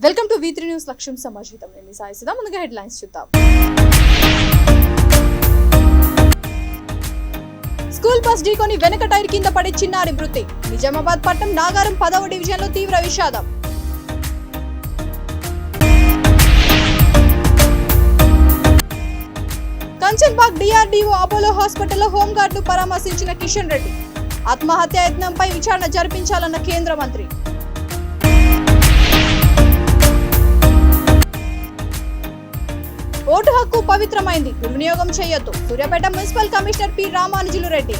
Welcome to V3 news లక్ష్యం సమాజితం. నేను సాయిసుదా. ముందుగా హెడ్లైన్స్ చూద్దాం. స్కూల్ బస్ ఢీకొని వెనక టైర్ కింద పడి చిన్నారి మృతి. నిజామాబాద్ పట్టణం నాగారం 10వ డివిజన్లో తీవ్ర విషాదం. కంచన్బాగ్ DRDO అపోలో హాస్పిటల్లో హోంగార్డును పరామర్శించిన కిషన్ రెడ్డి. ఆత్మహత్య యత్నంపై విచారణ జరిపించాలన్న కేంద్ర మంత్రి. ఓటు హక్కు పవిత్రమైంది, దుర్వినియోగం చేయొద్దు. సూర్యాపేట మున్సిపల్ కమిషనర్ పి రామానుజులు రెడ్డి.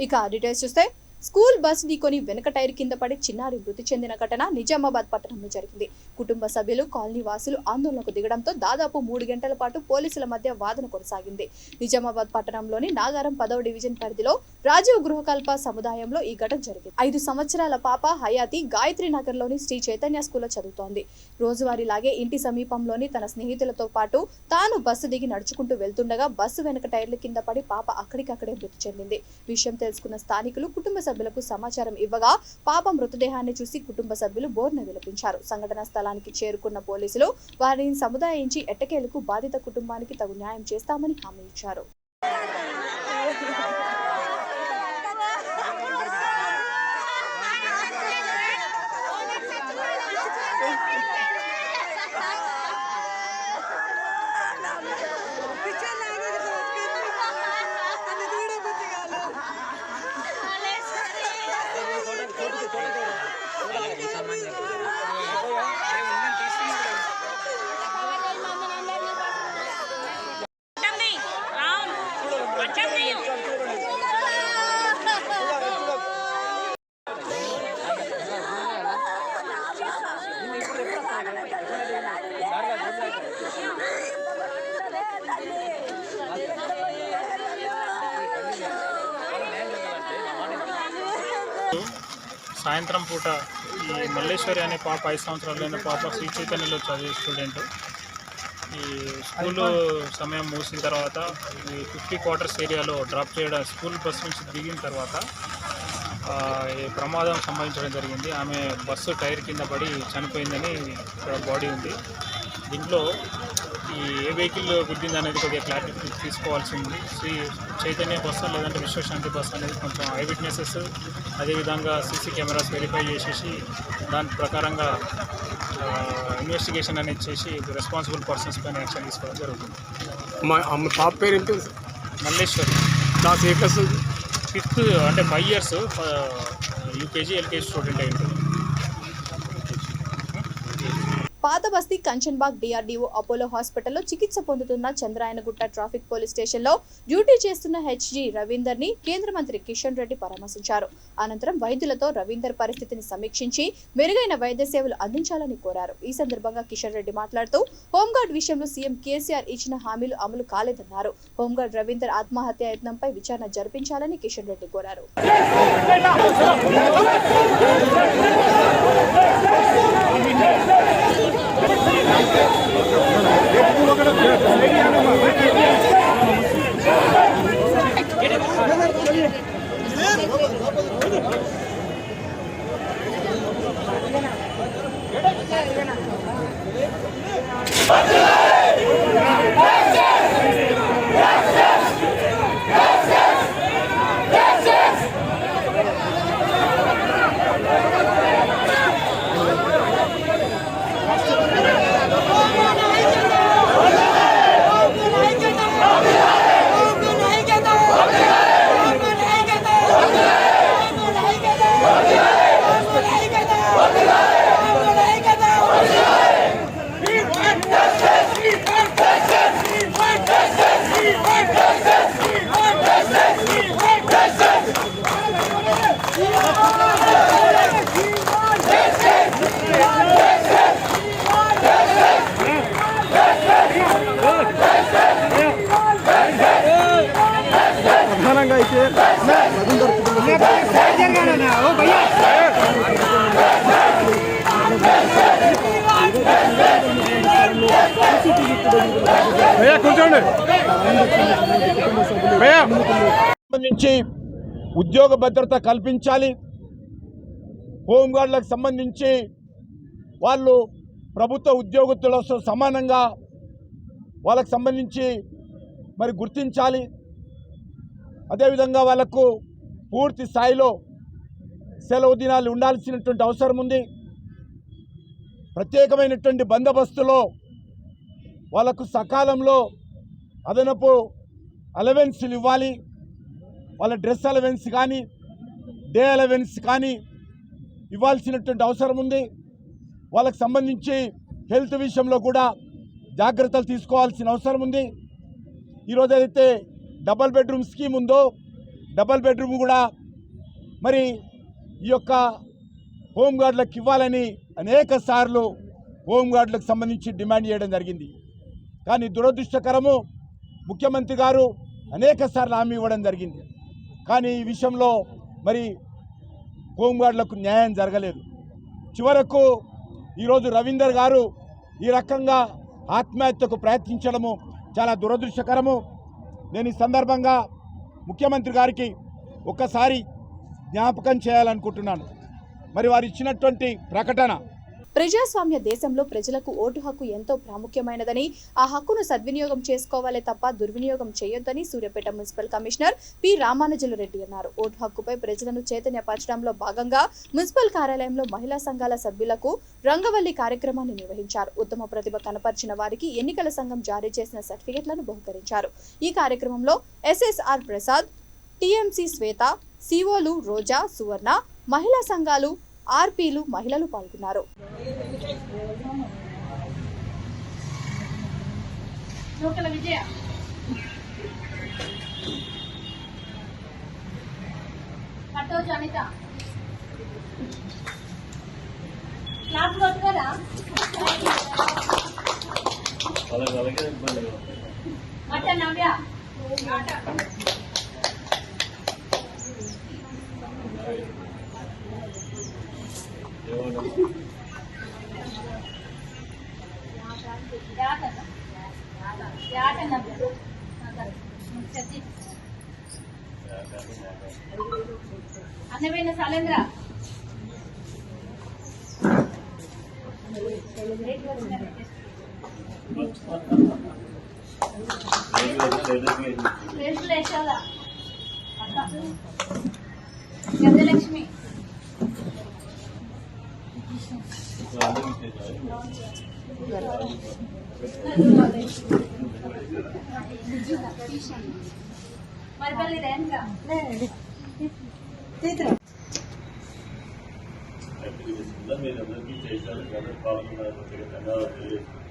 ఇక డీటెయిల్స్ చూస్తే స్కూల్ బస్ ఢీకొని వెనక టైర్ కింద పడి చిన్నారి మృతి చెందిన ఘటన నిజామాబాద్ పట్టణంలో జరిగింది. కుటుంబ సభ్యులు, కాలనీ వాసులు ఆందోళనకు దిగడంతో దాదాపు 3 గంటల పాటు పోలీసుల మధ్య వాదన కొనసాగింది. నిజామాబాద్ పట్టణంలోని నాగారం 10వ డివిజన్ పరిధిలో రాజీవ్ గృహకల్ప సముదాయంలో ఈ ఘటన జరిగింది. 5 సంవత్సరాల పాప హయాతి గాయత్రి నగర్ లోని శ్రీ చైతన్య స్కూల్లో చదువుతోంది. రోజువారీలాగే ఇంటి సమీపంలోని తన స్నేహితులతో పాటు తాను బస్సు దిగి నడుచుకుంటూ వెళ్తుండగా బస్సు వెనక టైర్ల కింద పడి పాప అక్కడికక్కడే మృతి చెందింది. విషయం తెలుసుకున్న స్థానికులు కుటుంబ సభ్యులకు సమాచారం ఇవ్వగా పాప మృతదేహాన్ని చూసి కుటుంబ సభ్యులు బోర్న విలపించారు. సంఘటనా స్థలానికి చేరుకున్న పోలీసులు వారిని సముదాయించి ఎట్టకేలకు బాధిత కుటుంబానికి తగు న్యాయం చేస్తామని హామీ ఇచ్చారు. సాయంత్రం పూట ఈ మల్లేశ్వరి అనే పాప 5 సంవత్సరాలైన పాప శ్రీ చైతన్యలో చదివే స్టూడెంట్. ఈ స్కూలు సమయం ముగిసిన తర్వాత ఈ 50 క్వార్టర్స్ ఏరియాలో డ్రాప్ చేయడం, స్కూల్ బస్ నుంచి దిగిన తర్వాత ఈ ప్రమాదం సంభవించడం జరిగింది. ఆమె బస్సు టైర్ కింద పడి చనిపోయిందని ఇక్కడ బాడీ ఉంది. దీంట్లో ఈ ఏ వెహికల్ గుద్దింది అనేది కొద్దిగా క్లారిటీ తీసుకోవాల్సి ఉంది. శ్రీ చైతన్య బస్సు లేదంటే విశ్వశాంతి బస్సు అనేది కొంచెం ఐ విట్నెసెస్, అదేవిధంగా సీసీ కెమెరాస్ వెరిఫై చేసేసి దాని ప్రకారంగా ఇన్వెస్టిగేషన్ అనేది చేసి రెస్పాన్సిబుల్ పర్సన్స్ పైన యాక్షన్ తీసుకోవడం జరుగుతుంది. మా పాప పేరు ఏంటి? మల్లేశ్వరి. క్లాస్ ఏ క్లాస్? 5th అంటే 5 years UKG LKG స్టూడెంట్ అయింది. పాత బస్తీ కంచన్బాగ్ DRDO అపోలో హాస్పిటల్లో చికిత్స పొందుతున్న చంద్రాయనగుట్ట ట్రాఫిక్ పోలీస్ స్టేషన్లో డ్యూటీ చేస్తున్న HG రవీందర్ ని కేంద్ర మంత్రి కిషన్ రెడ్డి పరామర్శించారు. అనంతరం వైద్యులతో రవీందర్ పరిస్థితిని సమీక్షించి మెరుగైన వైద్య సేవలు అందించాలని కోరారు. ఈ సందర్భంగా కిషన్ రెడ్డి మాట్లాడుతూ హోంగార్డ్ విషయంలో సీఎం కేసీఆర్ ఇచ్చిన హామీలు అమలు కాలేదన్నారు. హోంగార్డ్ రవీందర్ ఆత్మహత్య యత్నంపై విచారణ జరిపించాలని కిషన్ రెడ్డి కోరారు. సంబంధించి ఉద్యోగ భద్రత కల్పించాలి. హోంగార్డులకు సంబంధించి వాళ్ళు ప్రభుత్వ ఉద్యోగస్తులతో సమానంగా వాళ్ళకు సంబంధించి మరి గుర్తించాలి. అదేవిధంగా వాళ్ళకు పూర్తి స్థాయిలో సెలవు దినాలు ఉండాల్సినటువంటి అవసరం ఉంది. ప్రత్యేకమైనటువంటి బందోబస్తులో వాళ్ళకు సకాలంలో అదనపు అలవెన్స్లు ఇవ్వాలి. వాళ్ళ డ్రెస్ అలవెన్స్ కానీ డే అలవెన్స్ కానీ ఇవ్వాల్సినటువంటి అవసరం ఉంది. వాళ్ళకు సంబంధించి హెల్త్ విషయంలో కూడా జాగ్రత్తలు తీసుకోవాల్సిన అవసరం ఉంది. ఈరోజు అయితే డబల్ బెడ్రూమ్ స్కీమ్ ఉందో డబల్ బెడ్రూమ్ కూడా మరి ఈ యొక్క హోంగార్డులకు ఇవ్వాలని అనేక సార్లు హోంగార్డులకు సంబంధించి డిమాండ్ చేయడం జరిగింది. కానీ దురదృష్టకరము ముఖ్యమంత్రి గారు అనేక సార్లు హామీ ఇవ్వడం జరిగింది. కానీ ఈ విషయంలో మరి హోంగార్డులకు న్యాయం జరగలేదు. చివరకు ఈరోజు రవీందర్ గారు ఈ రకంగా ఆత్మహత్యకు ప్రయత్నించడము చాలా దురదృష్టకరము. నేను ఈ సందర్భంగా ముఖ్యమంత్రి గారికి ఒక్కసారి జ్ఞాపకం చేయాలనుకుంటున్నాను. మరి వారు ఇచ్చినటువంటి ప్రకటన ప్రజాస్వామ్య దేశంలో ప్రజలకు ఓటు హక్కు ఎంతో ప్రాముఖ్యమైనదని, ఆ హక్కును సద్వినియోగం చేసుకోవాలే తప్ప దుర్వినియోగం చేయొద్దని సూర్యాపేట మున్సిపల్ కమిషనర్ పి రామానుజులు రెడ్డి అన్నారు. ఓటు హక్కుపై ప్రజలను చైతన్యపరచడంలో భాగంగా మున్సిపల్ కార్యాలయంలో మహిళా సంఘాల సభ్యులకు రంగవల్లి కార్యక్రమాన్ని నిర్వహించారు. ఉత్తమ ప్రతిభ కనపర్చిన వారికి ఎన్నికల సంఘం జారీ చేసిన సర్టిఫికెట్లను బహుకరించారు. ఈ కార్యక్రమంలో ఎస్ఎస్ఆర్ ప్రసాద్, టీఎంసీ శ్వేత, సిఓలు రోజా, సువర్ణ, మహిళా సంఘాలు, ఆర్పీలు, మహిళలు పాల్గొన్నారు. అన్నవేన సాలేంద్ర గజలక్ష్మి మరిపల్లి రేణుకా మీరందరికీ చేశారు కాబట్టి పాల్గొన్నారు. ధన్యవాదాలు తెలియజేస్తున్నాను.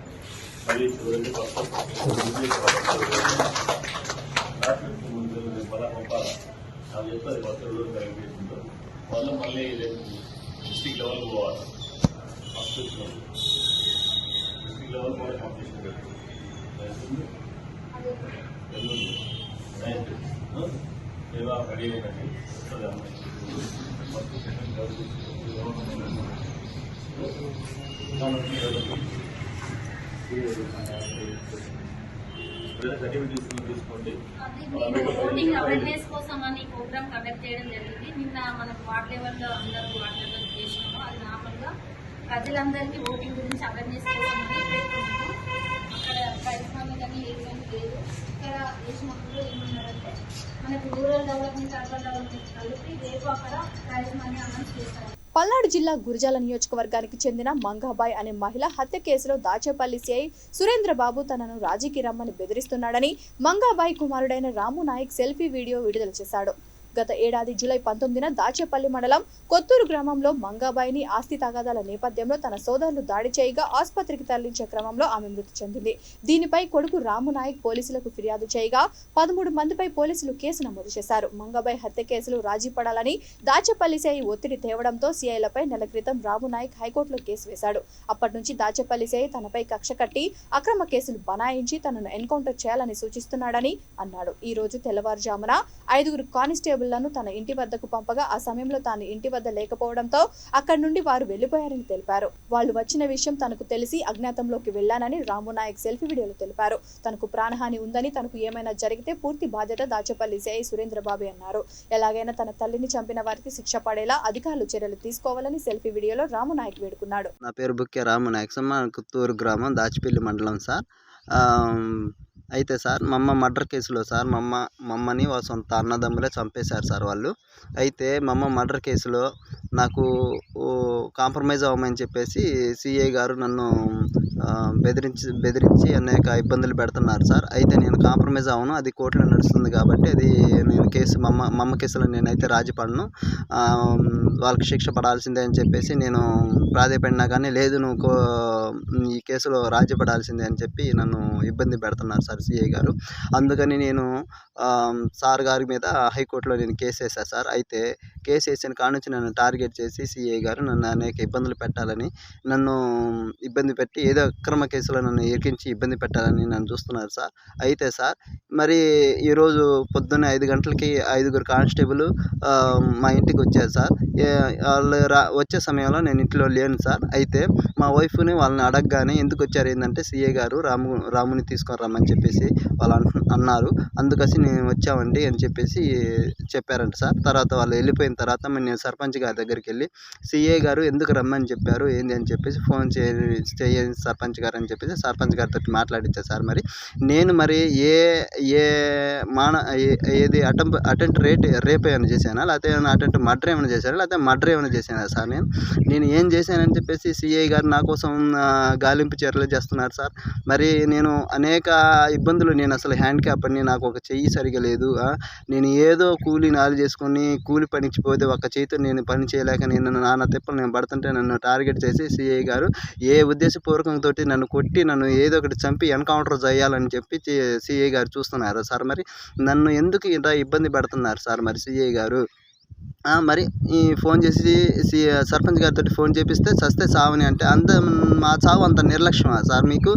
మళ్ళీ చివరికి ముందు పంపాలి. నాకు చెప్తారు కొత్త రోజులు కలెక్ట్ చేసిందో వాళ్ళు మళ్ళీ డిస్ట్రిక్ట్ లెవెల్ పోవాలి. ఫస్ట్ డిస్ట్రిక్ట్ లెవెల్ కూడా కాంపిటీషన్ పెట్టింది. సేవా రెడీ అయ్యండి. ఫస్ట్ సెకండ్ ఓటింగ్ అవేర్నెస్ కోసం అని ప్రోగ్రామ్ కండక్ట్ చేయడం జరిగింది. నిన్న మనం వార్డ్ లెవెల్లో అందరూ వార్డ్ లెవెల్ చేసినాము. అది నార్మల్గా ప్రజలందరికీ ఓటింగ్ గురించి అవేర్నెస్ కోసం అని పెట్టుకున్నాము. అక్కడ ప్రైజ్ మనీ కానీ ఏది కానీ లేదు. ఇక్కడ చేసినప్పుడు ఏమన్నారంటే మనకు రూరల్ డెవలప్మెంట్, అర్బన్ డెవలప్మెంట్ కలిపి రేపు అక్కడ ప్రైజ్ మనీ అనౌన్స్ చేస్తారు. పల్నాడు జిల్లా గురజాల నియోజకవర్గానికి చెందిన మంగాబాయ్ అనే మహిళ హత్య కేసులో దాచేపల్లి సిఐ సురేంద్రబాబు తనను రాజీకి రమ్మని బెదిరిస్తున్నాడని మంగాబాయ్ కుమారుడైన రాము నాయక్ సెల్ఫీ వీడియో విడుదల చేశాడు. గత ఏడాది జూలై 19న దాచేపల్లి మండలం కొత్తూరు గ్రామంలో మంగాబాయిని ఆస్తి తగాదాల నేపథ్యంలో తన సోదరులు దాడి చేయగా ఆసుపత్రికి తరలించే క్రమంలో ఆమె మృతి చెందింది. దీనిపై కొడుకు రాము నాయక్ పోలీసులకు ఫిర్యాదు చేయగా 13 మందిపై పోలీసులు కేసు నమోదు చేశారు. మంగాబాయ్ హత్య కేసులో రాజీ పడాలని దాచేపల్లి సిఐ ఒత్తిడి తేవడంతో సిఐలపై నెల క్రితం రాము నాయక్ హైకోర్టులో కేసు వేశాడు. అప్పటి నుంచి దాచేపల్లి సిఐ తనపై కక్ష కట్టి అక్రమ కేసులు బనాయించి తనను ఎన్కౌంటర్ చేయాలని సూచిస్తున్నాడని అన్నాడు. ఈ రోజు తెల్లవారుజామున 5 కానిస్టేబుల్ కానిస్టేబుళ్లను తన ఇంటి వద్దకు పంపగా ఆ సమయంలో తాను ఇంటి వద్ద లేకపోవడంతో అక్కడి నుండి వారు వెళ్లిపోయారని తెలిపారు. వాళ్ళు వచ్చిన విషయం తనకు తెలిసి అజ్ఞాతంలోకి వెళ్లానని రాము నాయక్ సెల్ఫీ వీడియోలో తెలిపారు. తనకు ప్రాణహాని ఉందని, తనకు ఏమైనా జరిగితే పూర్తి బాధ్యత దాచేపల్లి సిఐ సురేంద్రబాబు అన్నారు. ఎలాగైనా తన తల్లిని చంపిన వారికి శిక్ష పడేలా అధికారులు చర్యలు తీసుకోవాలని సెల్ఫీ వీడియోలో రాము నాయక్ వేడుకున్నాడు. నా పేరు బుక్కే రాము నాయక్ సార్, మా కుత్తూరు గ్రామం దాచిపల్లి మండలం సార్. అయితే సార్ మా అమ్మ మర్డర్ కేసులో సార్ మా అమ్మని వాళ్ళ సొంత అన్నదమ్ములే చంపేశారు సార్ వాళ్ళు. అయితే మా అమ్మ మర్డర్ కేసులో నాకు కాంప్రమైజ్ అవ్వమని చెప్పేసి సిఐ గారు నన్ను బెదిరించి అనేక ఇబ్బందులు పెడుతున్నారు సార్. అయితే నేను కాంప్రమైజ్ అవ్వను, అది కోర్టులో నడుస్తుంది కాబట్టి అది నేను కేసు మా అమ్మ కేసులో నేనైతే రాజీ పడను, వాళ్ళకి శిక్ష పడాల్సిందే అని చెప్పేసి నేను ప్రాధేయపడినా కానీ లేదు నువ్వు ఈ కేసులో రాజీ పడాల్సిందే అని చెప్పి నన్ను ఇబ్బంది పెడుతున్నారు సార్ సిఐ గారు. అందుకని నేను సార్ గారి మీద హైకోర్టులో నేను కేసు వేసాను సార్. అయితే కేసు వేసిన కాడ నుంచి నన్ను టార్గెట్ చేసి సిఐ గారు నన్ను అనేక ఇబ్బందులు పెట్టాలని, నన్ను ఇబ్బంది పెట్టి ఏదో అక్రమ కేసులో నన్ను ఇరికించి ఇబ్బంది పెట్టాలని నన్ను చూస్తున్నారు సార్. అయితే సార్ మరి ఈరోజు పొద్దున్న 5 గంటలకి 5 కానిస్టేబుల్ మా ఇంటికి వచ్చారు సార్. వాళ్ళు వచ్చే సమయంలో నేను ఇంట్లో లేను సార్. అయితే మా వైఫ్ని వాళ్ళని అడగగానే ఎందుకు వచ్చారు ఏంటంటే సిఐ గారు రాముని తీసుకొని రమ్మని చెప్పేసి వాళ్ళు అన్నారు. అందుకని నేను వచ్చామండి అని చెప్పేసి చెప్పారంట సార్. తర్వాత వాళ్ళు వెళ్ళిపోయిన తర్వాత నేను సర్పంచ్ గారి దగ్గరికి వెళ్ళి సిఐ గారు ఎందుకు రమ్మని చెప్పారు ఏంది అని చెప్పేసి ఫోన్ చేయండి సర్పంచ్ గారు అని చెప్పేసి సర్పంచ్ గారితో మాట్లాడించారు సార్. మరి నేను మరి ఏది అటెంప్ట్ రేప్ ఏమైనా చేశానా, లేకపోతే ఏమైనా అటెంప్ట్ మర్డర్ ఏమైనా చేశానా, లేకపోతే మర్డర్ ఏమైనా చేశానా సార్? నేను ఏం చేశానని చెప్పేసి సిఐ గారు నా కోసం గాలింపు చర్యలు చేస్తున్నారు సార్. మరి నేను అనేక ఇబ్బందులు, నేను అసలు హ్యాండిక్యాప్ అని, నాకు ఒక చెయ్యి సరిగా లేదు, నేను ఏదో కూలి నాలు చేసుకొని కూలి పనికి పోతే ఒక చేతితో నేను పని చేయలేక నేను నానా తిప్పలు నేను పడుతుంటే నన్ను టార్గెట్ చేసి సిఐ గారు ఏ ఉద్దేశపూర్వకంతో నన్ను కొట్టి నన్ను ఏదో ఒకటి చంపి ఎన్కౌంటర్ చేయాలని చెప్పి సిఐ గారు చూస్తున్నారు సార్. మరి నన్ను ఎందుకు ఇలా ఇబ్బంది పెడుతున్నారు సార్ మరి సిఐ గారు? మరి ఈ ఫోన్ చేసి సర్పంచ్ గారితో ఫోన్ చేపిస్తే చస్తే చావని అంటే మా చావు అంత నిర్లక్ష్యమా సార్ మీకు?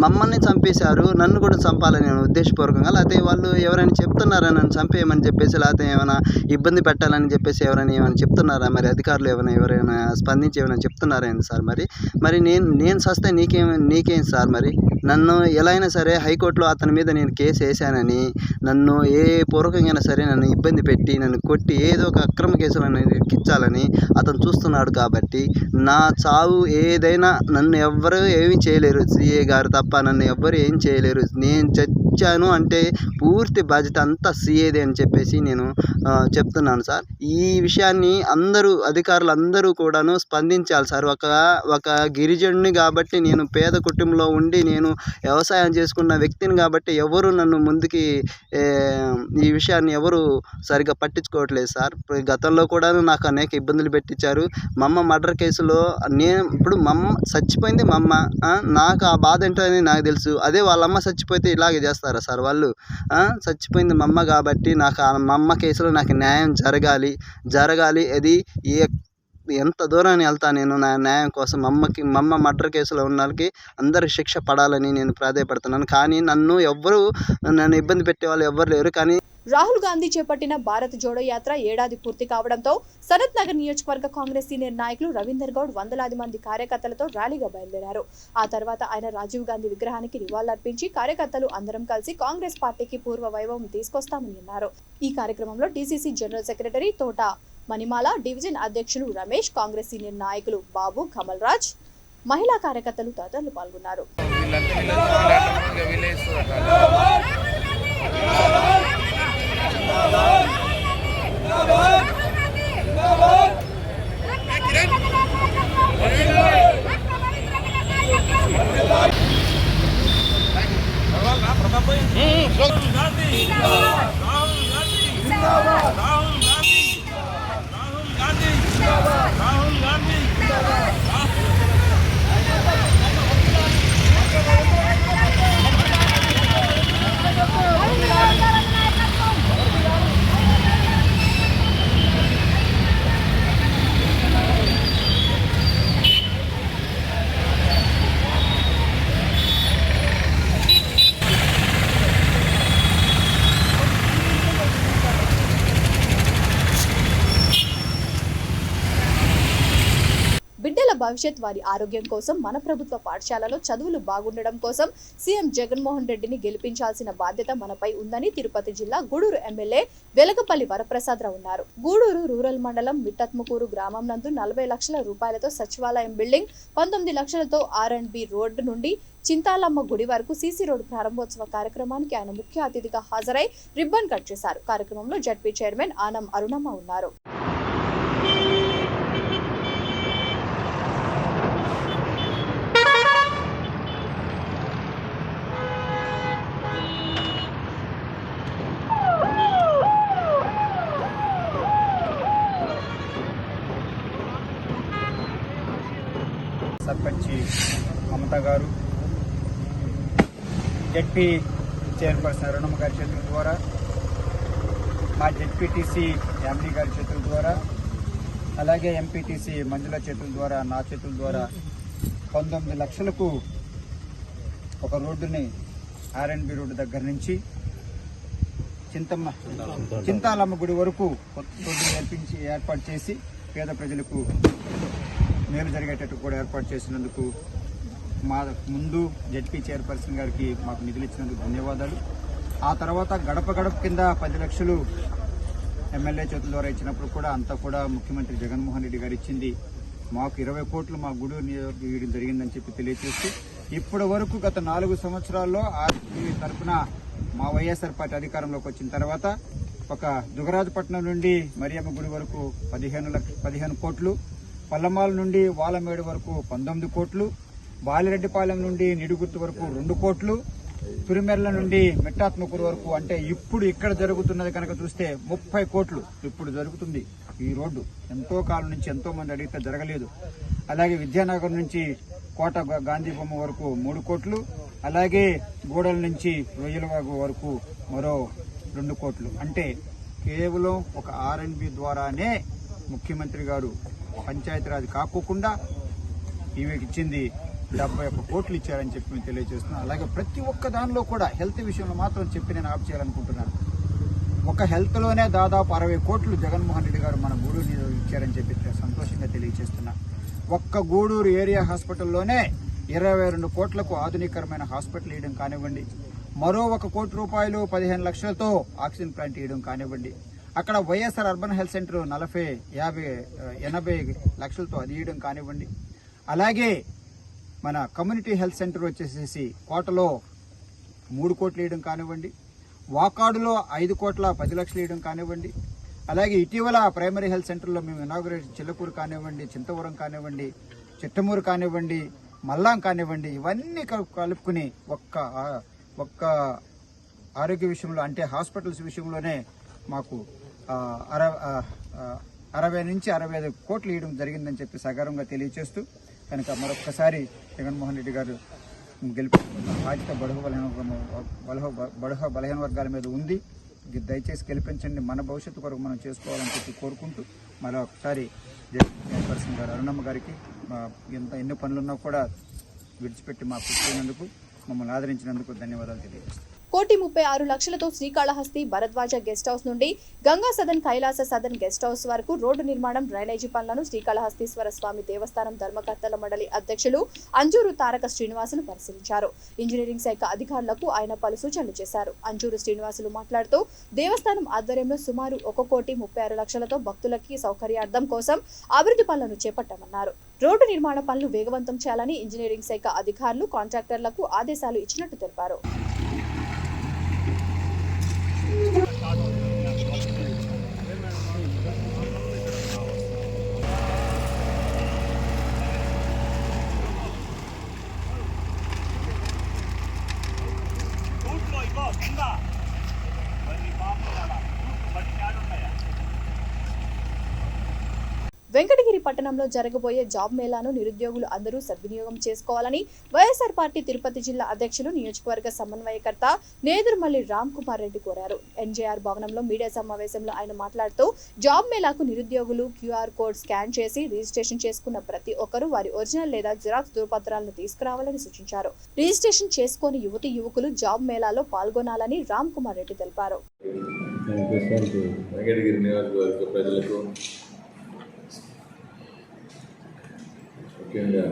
మమ్మల్ని చంపేశారు, నన్ను కూడా చంపాలని నేను ఉద్దేశపూర్వకంగా, లేకపోతే వాళ్ళు ఎవరైనా చెప్తున్నారా నన్ను చంపేయమని చెప్పేసి, లేకపోతే ఏమైనా ఇబ్బంది పెట్టాలని చెప్పేసి ఎవరైనా ఏమైనా చెప్తున్నారా? మరి అధికారులు ఎవరైనా స్పందించి ఏమైనా చెప్తున్నారా ఏంది సార్? మరి నేను చస్తే నీకేం సార్? మరి నన్ను ఎలా అయినా సరే హైకోర్టులో అతని మీద నేను కేసు వేసానని, నన్ను ఏ పూర్వకంగా సరే నన్ను ఇబ్బంది పెట్టి నన్ను కొట్టి ఏదో ఒక అక్రమ కేసులను ఇరికించాలని అతను చూస్తున్నాడు. కాబట్టి నా చావు ఏదైనా నన్ను ఎవ్వరూ ఏమీ చేయలేరు, సిఏ గారు తప్ప నన్ను ఎవ్వరు ఏం చేయలేరు. నేను చచ్చాను అంటే పూర్తి బాధ్యత అంతా సిఏదే అని చెప్పేసి నేను చెప్తున్నాను సార్. ఈ విషయాన్ని అధికారులు అందరూ కూడాను స్పందించాలి సార్. ఒక గిరిజనుని కాబట్టి, నేను పేద కుటుంబంలో ఉండి నేను వ్యవసాయం చేసుకున్న వ్యక్తిని కాబట్టి ఎవరు నన్ను ముందుకి ఈ విషయాన్ని ఎవరు సరిగ్గా పట్టించుకోవట్లేదు సార్. గతంలో కూడా నాకు అనేక ఇబ్బందులు పెట్టించారు. మా అమ్మ మర్డర్ కేసులో ఇప్పుడు మా అమ్మ చచ్చిపోయింది, మా అమ్మ, నాకు ఆ బాధ ఏంటని నాకు తెలుసు. అదే వాళ్ళ అమ్మ చచ్చిపోతే ఇలాగే చేస్తారా సార్ వాళ్ళు? చచ్చిపోయింది మా అమ్మ కాబట్టి నాకు మా అమ్మ కేసులో నాకు న్యాయం జరగాలి. అది ఎంత దూరాన్ని వెళ్తా నేను నా న్యాయం కోసం. మా అమ్మ మర్డర్ కేసులో ఉన్న వాళ్ళకి అందరికి శిక్ష పడాలని నేను ప్రాధాయపడుతున్నాను. కానీ నన్ను ఇబ్బంది పెట్టే వాళ్ళు ఎవ్వరు లేరు. కానీ రాహుల్ గాంధీ చేపట్టిన భారత్ జోడో యాత్ర ఏడాది పూర్తి కావడంతో సనత్ నగర్ నియోజకవర్గ కాంగ్రెస్ సీనియర్ నాయకులు రవీందర్ గౌడ్ వందలాది మంది కార్యకర్తలతో ర్యాలీగా బయలుదేరారు. ఆ తర్వాత ఆయన రాజీవ్ గాంధీ విగ్రహానికి నివాళులర్పించి కార్యకర్తలు అందరం కలిసి కాంగ్రెస్ పార్టీకి పూర్వ వైభవం తీసుకొస్తామని అన్నారు. ఈ కార్యక్రమంలో డీసీసీ జనరల్ సెక్రటరీ తోట మణిమాల, డివిజన్ అధ్యక్షులు రమేష్, కాంగ్రెస్ సీనియర్ నాయకులు బాబు, కమల్ రాజ్, మహిళా కార్యకర్తలు తదితరులు పాల్గొన్నారు. భవిష్యత్, వారి ఆరోగ్యం కోసం మన ప్రభుత్వ పాఠశాలలో చదువులు బాగుండడం కోసం సీఎం జగన్మోహన్ రెడ్డిని గెలిపించాల్సిన బాధ్యత మనపై ఉందని తిరుపతి జిల్లా గూడూరు ఎమ్మెల్యే వెలగపల్లి వరప్రసాదరావు అన్నారు. గూడూరు రూరల్ మండలం మిట్టత్ముకూరు గ్రామం నందు 40 లక్షల రూపాయలతో సచివాలయం బిల్డింగ్, 19 లక్షలతో R&B రోడ్డు నుండి చింతాలమ్మ గుడి వరకు సీసీ రోడ్డు ప్రారంభోత్సవ కార్యక్రమానికి ఆయన ముఖ్య అతిథిగా హాజరై రిబ్బన్ కట్ చేశారు. కార్యక్రమంలో జడ్పీ చైర్మన్ ఆనం అరుణమ్మ ఉన్నారు. సర్పంచి మమత గారు, జడ్పీ చైర్పర్సన్ అరుణమ్మ గారి చేతుల ద్వారా, మా జడ్పీటీసీ యామిని గారి చేతుల ద్వారా, అలాగే ఎంపీటీసీ మంజుల చేతుల ద్వారా, నా చేతుల ద్వారా 19 లక్షలకు ఒక రోడ్డుని R&B రోడ్డు దగ్గర నుంచి చింతాలమ్మ గుడి వరకు రోడ్డు ఏర్పాటు చేసి పేద ప్రజలకు మేలు జరిగేటట్టు కూడా ఏర్పాటు చేసినందుకు మా ముందు జడ్పీ చైర్పర్సన్ గారికి మాకు నిధులు ఇచ్చినందుకు ధన్యవాదాలు. ఆ తర్వాత గడప గడప కింద 10 లక్షలు ఎమ్మెల్యే చేతుల ద్వారా ఇచ్చినప్పుడు కూడా అంతా కూడా ముఖ్యమంత్రి జగన్మోహన్ రెడ్డి గారు ఇచ్చింది. మాకు 20 కోట్లు మా గూడూరు నియోజకవర్గం జరిగిందని చెప్పి తెలియజేస్తూ ఇప్పటి వరకు గత 4 సంవత్సరాల్లో తరఫున మా వైఎస్ఆర్ పార్టీ అధికారంలోకి వచ్చిన తర్వాత ఒక దుగరాజపట్నం నుండి మరియమ్మ గుడి వరకు 15 కోట్లు, పల్లమాల నుండి వాలమేడు వరకు 19 కోట్లు, బాలిరెడ్డిపాలెం నుండి నిడుగుర్తు వరకు 2 కోట్లు, తురిమెర్ల నుండి మిట్టాత్మకూరు వరకు, అంటే ఇప్పుడు ఇక్కడ జరుగుతున్నది కనుక చూస్తే 30 కోట్లు ఇప్పుడు జరుగుతుంది. ఈ రోడ్డు ఎంతో కాలం నుంచి ఎంతో మంది అడిగితే జరగలేదు. అలాగే విద్యానగర్ నుంచి కోట గాంధీ బొమ్మ వరకు 3 కోట్లు, అలాగే గూడల నుంచి రొయ్యలవాగు వరకు మరో 2 కోట్లు. అంటే కేవలం ఒక R&B ద్వారానే ముఖ్యమంత్రి గారు పంచాయతీరాజ్ కాకోకుండా ఇవి ఇచ్చింది 71 కోట్లు ఇచ్చారని చెప్పి మేము తెలియజేస్తున్నాం. అలాగే ప్రతి ఒక్క దానిలో కూడా హెల్త్ విషయంలో మాత్రం చెప్పి నేను ఆప్ చేయాలనుకుంటున్నాను. ఒక హెల్త్లోనే దాదాపు 60 కోట్లు జగన్మోహన్ రెడ్డి గారు మన గూడూరు ఇచ్చారని చెప్పి సంతోషంగా తెలియజేస్తున్నా. ఒక్క గూడూరు ఏరియా హాస్పిటల్లోనే 22 కోట్లకు ఆధునికరమైన హాస్పిటల్ ఇవ్వడం కానివ్వండి, మరో 1 కోటి రూపాయలు 15 లక్షలతో ఆక్సిజన్ ప్లాంట్ ఇవ్వడం కానివ్వండి, అక్కడ వైఎస్ఆర్ అర్బన్ హెల్త్ సెంటర్ 80 లక్షలతో అది ఇవ్వడం కానివ్వండి, అలాగే మన కమ్యూనిటీ హెల్త్ సెంటర్ వచ్చేసేసి కోటలో 3 కోట్లు ఇవ్వడం కానివ్వండి, వాకాడులో 5 కోట్ల 10 లక్షలు ఇవ్వడం కానివ్వండి, అలాగే ఇటీవల ప్రైమరీ హెల్త్ సెంటర్లో మేము ఇనాగ్రేట్ చిల్లకూరు కానివ్వండి, చింతవరం కానివ్వండి, చిట్టమూరు కానివ్వండి, మల్లాం కానివ్వండి, ఇవన్నీ కలుపుకుని ఒక్క ఆరోగ్య విషయంలో అంటే హాస్పిటల్స్ విషయంలోనే మాకు 60 నుంచి 65 కోట్లు ఇవ్వడం జరిగిందని చెప్పి సగర్వంగా తెలియజేస్తూ, కనుక మరొక్కసారి జగన్మోహన్ రెడ్డి గారు గెలిపించుకున్న బాధ్యత బడుహ బలహీన వర్గాల మీద ఉంది. దయచేసి గెలిపించండి, మన భవిష్యత్తు కొరకు మనం చేసుకోవాలని చెప్పి కోరుకుంటూ మరొకసారి చైర్పర్సన్ గారు అరుణమ్మ గారికి ఎన్ని పనులున్నా కూడా విడిచిపెట్టి మాకు ఇచ్చినందుకు, మమ్మల్ని ఆదరించినందుకు ధన్యవాదాలు తెలియజేస్తాను. 1,36 లక్షలతో శ్రీకాళహస్తి భరద్వాజ గెస్ట్ హౌస్ నుండి గంగా సదన్ కైలాస సదన్ గెస్ట్ హౌస్ వరకు రోడ్డు నిర్మాణం, డ్రైనేజీ పనులను శ్రీకాళహస్తీశ్వర స్వామి దేవస్థానం ధర్మకర్తల మండలి అధ్యక్షులు అంజూరు తారక శ్రీనివాసులు పరిశీలించారు. ఇంజనీరింగ్ శాఖ అధికారులకు ఆయన పలు సూచనలు చేశారు. అంజూరు శ్రీనివాసులు మాట్లాడుతూ దేవస్థానం ఆధ్వర్యంలో సుమారు 1,36 లక్షలతో భక్తులకి సౌకర్యార్థం కోసం అభివృద్ధి పనులను చేపట్టామన్నారు. రోడ్డు నిర్మాణ పనులు వేగవంతం చేయాలని ఇంజనీరింగ్ శాఖ అధికారులు కాంట్రాక్టర్లకు ఆదేశాలు ఇచ్చినట్టు తెలిపారు. వెంకటగిరి పట్టణంలో జరగబోయే జాబ్ మేళాను నిరుద్యోగులు అందరూ సద్వినియోగం చేసుకోవాలని వైఎస్ఆర్ పార్టీ తిరుపతి జిల్లా అధ్యక్షులు, నియోజకవర్గ సమన్వయకర్త నేదురుమల్లి రామ్ కుమార్ రెడ్డి కోరారు. ఎన్జేఆర్ భవనంలో మీడియా సమావేశంలో ఆయన మాట్లాడుతూ జాబ్ మేళాకు నిరుద్యోగులు QR కోడ్ స్కాన్ చేసి రిజిస్ట్రేషన్ చేసుకున్న ప్రతి ఒక్కరూ వారి ఒరిజినల్ లేదా జిరాక్స్ ధృవపత్రాలను తీసుకురావాలని సూచించారు. రిజిస్ట్రేషన్ చేసుకోని యువతి యువకులు జాబ్ మేళాలో పాల్గొనాలని రామ్ కుమార్ రెడ్డి తెలిపారు. ముఖ్యంగా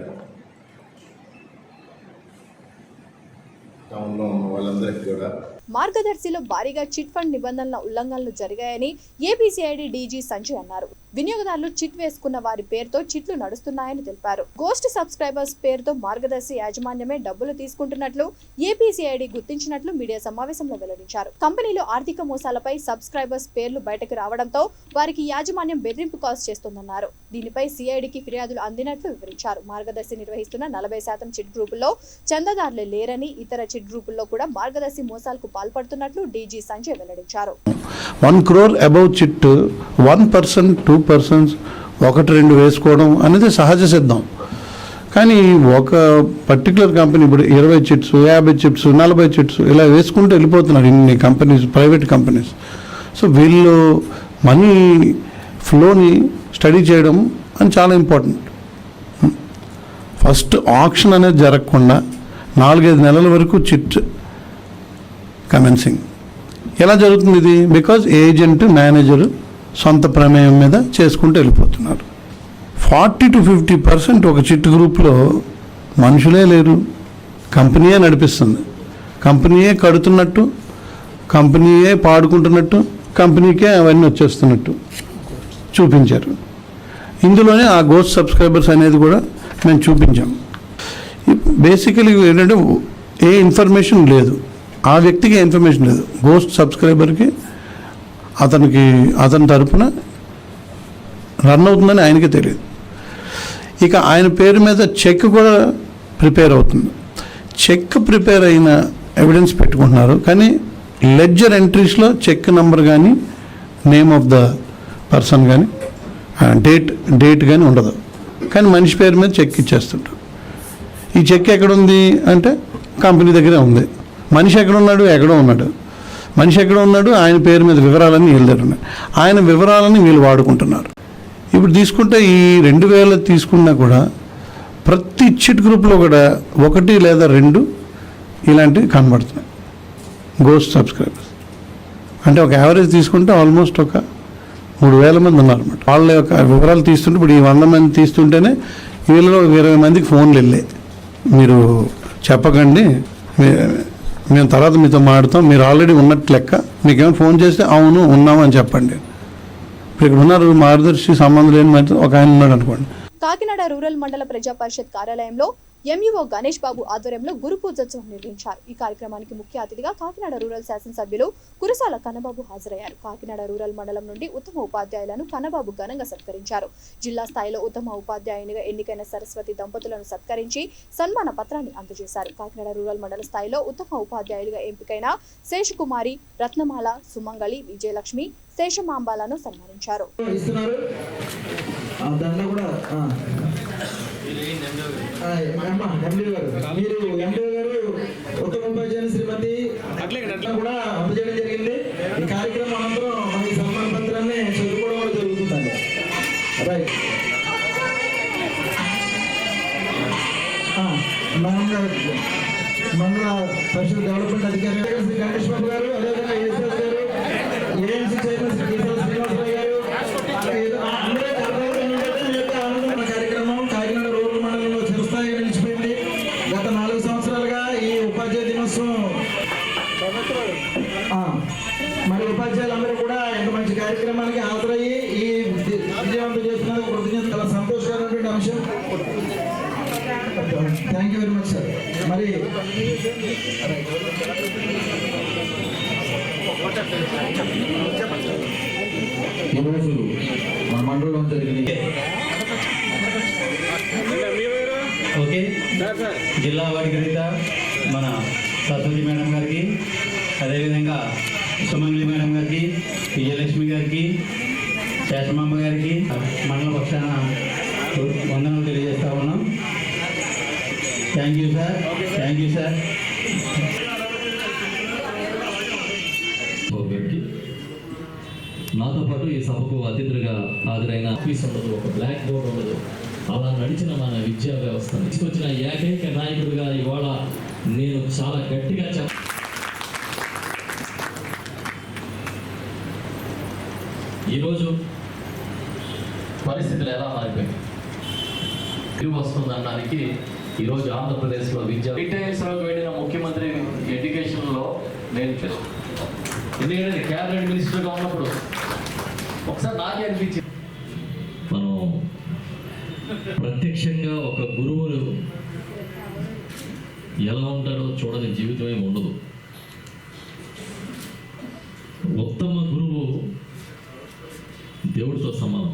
టౌన్లో ఉన్న వాళ్ళందరికీ కూడా మార్గదర్శిలో భారీగా చిట్ ఫండ్ నిబంధనల ఉల్లంఘనలు జరిగాయని ఏపీసీఐడి డీజీ సంజయ్ అన్నారు. వినియోగదారులు చిట్ వేసుకున్న వారి పేరుతో చిట్లు నడుస్తున్నాయని తెలిపారు. గోస్ట్ సబ్స్క్రైబర్స్ పేరుతో మార్గదర్శి యాజమాన్యమే డబ్బులు తీసుకుంటున్నట్లు ఏపీసీఐడి గుర్తించినట్లు మీడియా సమావేశంలో వెల్లడించారు. కంపెనీలో ఆర్థిక మోసాలపై సబ్స్క్రైబర్స్ పేర్లు బయటకు రావడంతో వారికి యాజమాన్యం బెదిరింపు కాల్స్ చేస్తోందన్నారు. దీనిపై సిఐడికి ఫిర్యాదులు అందినట్లు వివరించారు. మార్గదర్శి నిర్వహిస్తున్న 40% చిట్ గ్రూపుల్లో చందాదారులే లేరని, ఇతర చిట్ గ్రూపుల్లో కూడా మార్గదర్శి మోసాలకు పాల్పడుతున్నట్లు డీజీ సంజయ్ వెల్లడించారు. 1 crore అబౌవ్ చిట్ 1%, 2% 1-2 వేసుకోవడం అనేది సహజ సిద్ధం. కానీ ఒక పర్టికులర్ కంపెనీ ఇప్పుడు 20 చిట్స్, 50 చిట్స్, 40 చిట్స్ ఇలా వేసుకుంటూ వెళ్ళిపోతున్నారు ఇన్ని కంపెనీస్, ప్రైవేట్ కంపెనీస్. సో వీళ్ళు మనీ ఫ్లోని స్టడీ చేయడం అని చాలా ఇంపార్టెంట్. ఫస్ట్ ఆక్షన్ అనేది జరగకుండా 4-5 నెలల వరకు చిట్ కమెన్సింగ్. ఎలా జరుగుతుంది ఇది? బికాజ్ ఏజెంట్, మేనేజర్ సొంత ప్రమేయం మీద చేసుకుంటూ వెళ్ళిపోతున్నారు. 40-50% ఒక చిట్ గ్రూప్లో మనుషులే లేరు, కంపెనీయే నడిపిస్తుంది. కంపెనీయే కడుతున్నట్టు, కంపెనీయే పాడుకుంటున్నట్టు, కంపెనీకే అవన్నీ వచ్చేస్తున్నట్టు చూపించారు. ఇందులోనే ఆ గోస్ట్ సబ్స్క్రైబర్స్ అనేది కూడా మేము చూపించాం. బేసికలీ ఏంటంటే ఏ ఇన్ఫర్మేషన్ లేదు, ఆ వ్యక్తికి ఇన్ఫర్మేషన్ లేదు. గోస్ట్ సబ్స్క్రైబర్కి అతని తరపున రన్ అవుతుందని ఆయనకే తెలియదు. ఇక ఆయన పేరు మీద చెక్ కూడా ప్రిపేర్ అవుతుంది. చెక్ ప్రిపేర్ అయిన ఎవిడెన్స్ పెట్టుకుంటున్నారు, కానీ లెడ్జర్ ఎంట్రీస్లో చెక్ నెంబర్ కానీ, నేమ్ ఆఫ్ ద పర్సన్ కానీ, డేట్ కానీ ఉండదు. కానీ మనిషి పేరు మీద చెక్ ఇచ్చేస్తుంటారు. ఈ చెక్ ఎక్కడుంది అంటే కంపెనీ దగ్గరే ఉంది. మనిషి ఎక్కడ ఉన్నాడు, మనిషి ఎక్కడ ఉన్నాడు, ఆయన పేరు మీద వివరాలన్నీ వీళ్ళ దగ్గర ఉన్నాయి. ఆయన వివరాలని వీళ్ళు వాడుకుంటున్నారు. ఇప్పుడు తీసుకుంటే ఈ 2000 తీసుకున్నా కూడా ప్రతి చిట్ గ్రూప్లో కూడా 1 లేదా 2 ఇలాంటివి కనబడుతున్నాయి గోస్ట్ సబ్స్క్రైబర్స్. అంటే ఒక యావరేజ్ తీసుకుంటే ఆల్మోస్ట్ ఒక 3000 మంది ఉన్నారన్నమాట. వాళ్ళ యొక్క వివరాలు తీస్తుంటే ఇప్పుడు ఈ 100 మంది తీస్తుంటేనే వీళ్ళలో 20 మందికి ఫోన్లు వెళ్ళాయి. మీరు చెప్పకండి, మేము తర్వాత మీతో మాట్లాడతాం, మీరు ఆల్రెడీ ఉన్నట్టు లెక్క, మీకేమైనా ఫోన్ చేస్తే అవును ఉన్నామని చెప్పండి. ఇప్పుడు ఇక్కడ ఉన్నారు మార్గదర్శి సంబంధం లేని ఒక ఆయన ఉన్నాడు అనుకోండి. కాకినాడ రూరల్ మండల ప్రజా పరిషత్ కార్యాలయంలో ఎంఈఓ గణేష్ బాబు ఆధ్వర్యంలో గురు పూజోత్సవం నిర్వహించారు. ఈ కార్యక్రమానికి ముఖ్య అతిథిగా కాకినాడ రూరల్ శాసనసభ్యులు కురసాల కన్నబాబు హాజరయ్యారు. కాకినాడ రూరల్ మండలం నుండి ఉత్తమ ఉపాధ్యాయులను కన్నబాబు ఘనంగా సత్కరించారు. జిల్లా స్థాయిలో ఉత్తమ ఉపాధ్యాయునిగా ఎన్నికైన సరస్వతి దంపతులను సత్కరించి సన్మాన పత్రాన్ని అందజేశారు. కాకినాడ రూరల్ మండల స్థాయిలో ఉత్తమ ఉపాధ్యాయులుగా ఎంపికైన శేషకుమారి, రత్నమాల, సుమంగళి, విజయలక్ష్మి, శేషమాంబాలను సన్మానించారు. మీరు ఎంపీ గారు ఉత్తమ ఉపాధ్యాయులు శ్రీమతి కూడా అందజేయడం జరిగింది. ఈ కార్యక్రమం అనంతరం మన సన్మాన పత్రాన్ని చదువుకోవడం కూడా జరుగుతుందండి. రైట్. మండల పరిషత్ డెవలప్మెంట్ అధికారి శ్రీ గణేష్ బాబు గారు, అదేవిధంగా యేసుదాస్ గారు, ఏఎంసీ చైర్మన్ శ్రీ కేశవ శ్రీనివాసరావు గారు, అందరూ ఆనందం. మన కార్యక్రమం కాకినాడ రూరల్ మండలంలో చిరస్థాయిగా నిలిచిపోయింది. గత 4 సంవత్సరాలుగా ఈ ఉపాధ్యాయ దినోత్సవం మరి ఉపాధ్యాయులందరూ కూడా ఇంత మంచి కార్యక్రమానికి హాజరయ్యి ఈ విజయవంతం చేస్తున్నందుకు కృతజ్ఞత. చాలా సంతోషకరమైనటువంటి అంశం. Thank you very much sir. మరి ఈరోజు మన మండలంలో జరిగింది. ఓకే, జిల్లా వారికి మన సరస్వతి మేడం గారికి, అదేవిధంగా సుమంగళి మేడం గారికి, విజయలక్ష్మి గారికి, శేషమాంబ గారికి మండల పక్షాన వందనాలు తెలియజేస్తా ఉన్నాం. Thank you sir. Thank you sir. నాతో పాటు ఈ సభకు అతిథులుగా హాజరైన ఆఫీస్ ఉండదు, ఒక బ్లాక్ బోర్డ్ ఉండదు. అలా నడిచిన మన విద్యా వ్యవస్థను తీసుకొచ్చిన ఏకైక నాయకుడిగా ఇవాళ నేను చాలా గట్టిగా ఈరోజు పరిస్థితులు ఎలా మారిపోయాయి? తిరిగి వస్తుందనడానికి ఈరోజు ఆంధ్రప్రదేశ్లో డీటెయిల్స్లోకి వెళ్ళిన ముఖ్యమంత్రి ఎడ్యుకేషన్లో నేను ఎందుకంటే క్యాబినెట్ మినిస్టర్గా ఉన్నప్పుడు ఒకసారి నాకే అనిపించింది మనం ప్రత్యక్షంగా ఒక గురువులు ఎలా ఉంటాడో చూడని జీవితం ఏమి ఉండదు. ఉత్తమ గురువు దేవుడితో సమానం.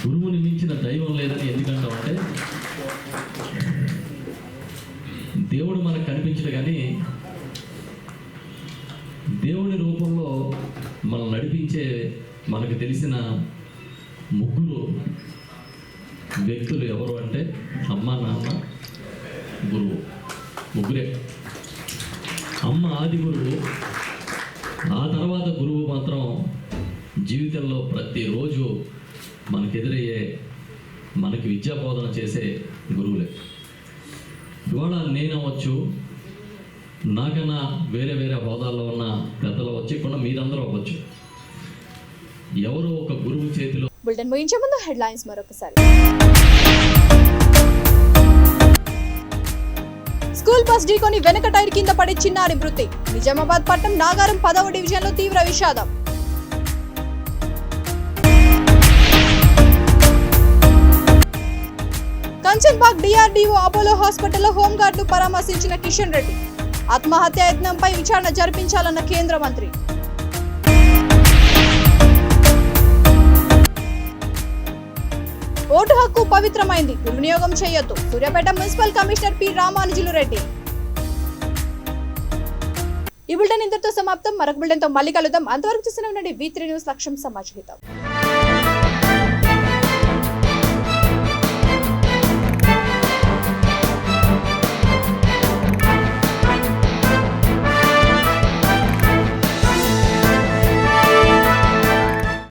గురువుని మించిన దైవం లేదని ఎందుకంటామంటే దేవుడు మనకు కనిపించడు, కానీ దేవుడి రూపంలో మనం నడిపించే మనకు తెలిసిన ముగ్గురు వ్యక్తులు ఎవరు అంటే అమ్మ, నాన్న, గురువు. ముగ్గురే. అమ్మ ఆది గురువు, ఆ తర్వాత గురువు మాత్రం జీవితంలో ప్రతిరోజు మనకెదురయ్యే మనకి విద్యా బోధన చేసే గురువులే. ఇవాళ నేనవచ్చు, నాకన్నా వేరే వేరే హోదాల్లో ఉన్న పెద్దలు వచ్చి కూడా మీరందరూ అవ్వచ్చు. ఎవరో ఒక గురువు చేతిలో. బులెటిన్ ముగించే ముందు హెడ్లైన్స్ మరొకసారి. స్కూల్ బస్ ఢీకొని వెనక టైర్ కింద పడి చిన్నారి మృతి. నిజామాబాద్ పట్టణం నాగారం 10వ డివిజన్లో తీవ్ర విషాదం. కంచన్బాగ్ డిఆర్డీఓ అపోలో హాస్పిటల్లో హోంగార్డును పరామర్శించిన కిషన్ రెడ్డి. ఆత్మహత్య యత్నంపై విచారణ జరిపించాలన్న కేంద్ర మంత్రి. ఓటు హక్కు పవిత్రమైంది, దుర్వినియోగం చేయొద్దు. సూర్యాపేట మున్సిపల్ కమిషనర్ పి రామానుజులు రెడ్డి. ఈ బులెటిన్ ఇంతటితో సమాప్తం. మరొక బులెటిన్తో మళ్ళీ కలుద్దాం. అంతవరకు చూస్తూనే ఉండండి V3 న్యూస్. లక్ష్యం సమాజహితం.